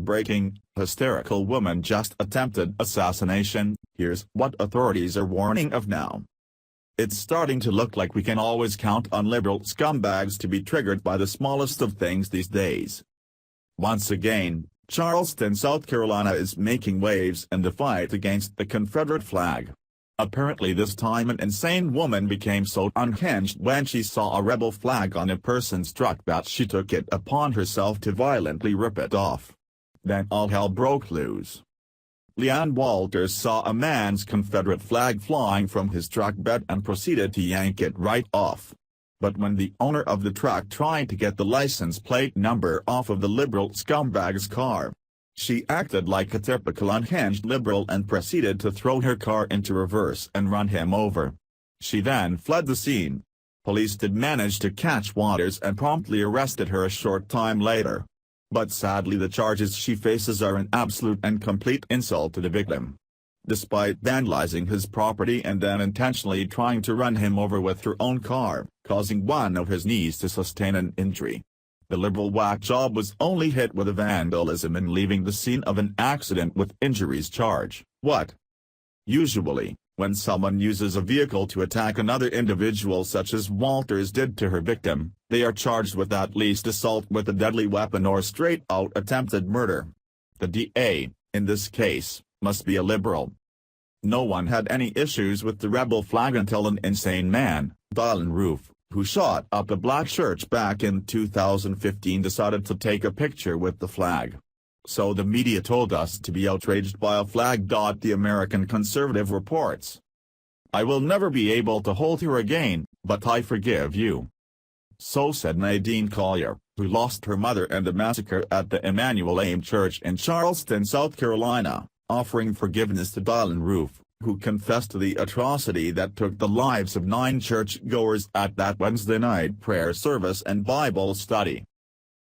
breaking, hysterical woman just attempted assassination. Here's what authorities are warning of now. It's starting to look like we can always count on liberal scumbags to be triggered by the smallest of things these days. Once again, Charleston, South Carolina is making waves in the fight against the Confederate flag. Apparently this time an insane woman became so unhinged when she saw a rebel flag on a person's truck that she took it upon herself to violently rip it off. Then all hell broke loose. Leanne Walters saw a man's Confederate flag flying from his truck bed and proceeded to yank it right off. But when the owner of the truck tried to get the license plate number off of the liberal scumbag's car, she acted like a typical unhinged liberal and proceeded to throw her car into reverse and run him over. She then fled the scene. Police did manage to catch Walters and promptly arrested her a short time later. But sadly the charges she faces are an absolute and complete insult to the victim. Despite vandalizing his property and then intentionally trying to run him over with her own car, causing one of his knees to sustain an injury, the liberal whack job was only hit with a vandalism and leaving the scene of an accident with injuries charge. What? Usually, when someone uses a vehicle to attack another individual such as Walters did to her victim, they are charged with at least assault with a deadly weapon or straight-out attempted murder. The DA, in this case, must be a liberal. No one had any issues with the rebel flag until an insane man, Dylann Roof, who shot up a black church back in 2015 decided to take a picture with the flag. So the media told us to be outraged by a flag.The American conservative reports. I will never be able to hold her again, but I forgive you. So said Nadine Collier, who lost her mother in the massacre at the Emmanuel AME Church in Charleston, South Carolina, offering forgiveness to Dylann Roof, who confessed to the atrocity that took the lives of 9 churchgoers at that Wednesday night prayer service and Bible study.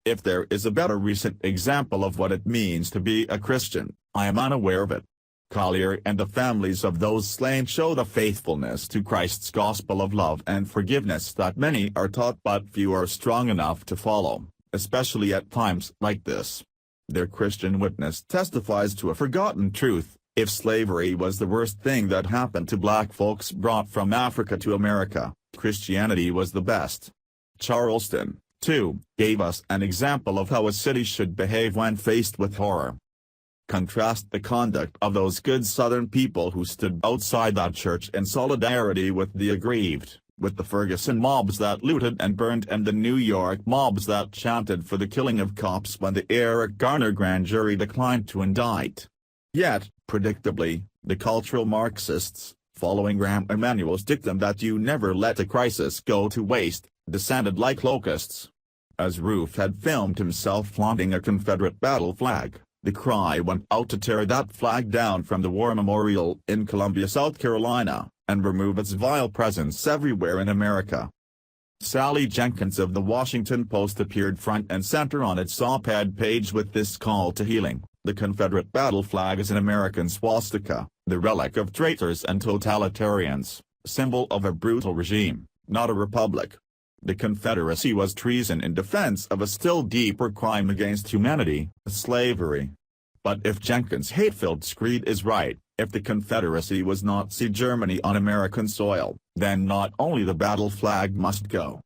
If there is a better recent example of what it means to be a Christian, I am unaware of it. Collier and the families of those slain show the faithfulness to Christ's gospel of love and forgiveness that many are taught but few are strong enough to follow, especially at times like this. Their Christian witness testifies to a forgotten truth. If slavery was the worst thing that happened to black folks brought from Africa to America, Christianity was the best. Charleston, too, gave us an example of how a city should behave when faced with horror. Contrast the conduct of those good Southern people who stood outside that church in solidarity with the aggrieved, with the Ferguson mobs that looted and burned and the New York mobs that chanted for the killing of cops when the Eric Garner grand jury declined to indict. Yet, predictably, the cultural Marxists, following Rahm Emanuel's dictum that you never let a crisis go to waste, descended like locusts. As Roof had filmed himself flaunting a Confederate battle flag, the cry went out to tear that flag down from the War Memorial in Columbia, South Carolina, and remove its vile presence everywhere in America. Sally Jenkins of the Washington Post appeared front and center on its op-ed page with this call to healing. The Confederate battle flag is an American swastika, the relic of traitors and totalitarians, symbol of a brutal regime, not a republic. The Confederacy was treason in defense of a still deeper crime against humanity, slavery. But if Jenkins' hate-filled screed is right, if the Confederacy was Nazi Germany on American soil, then not only the battle flag must go,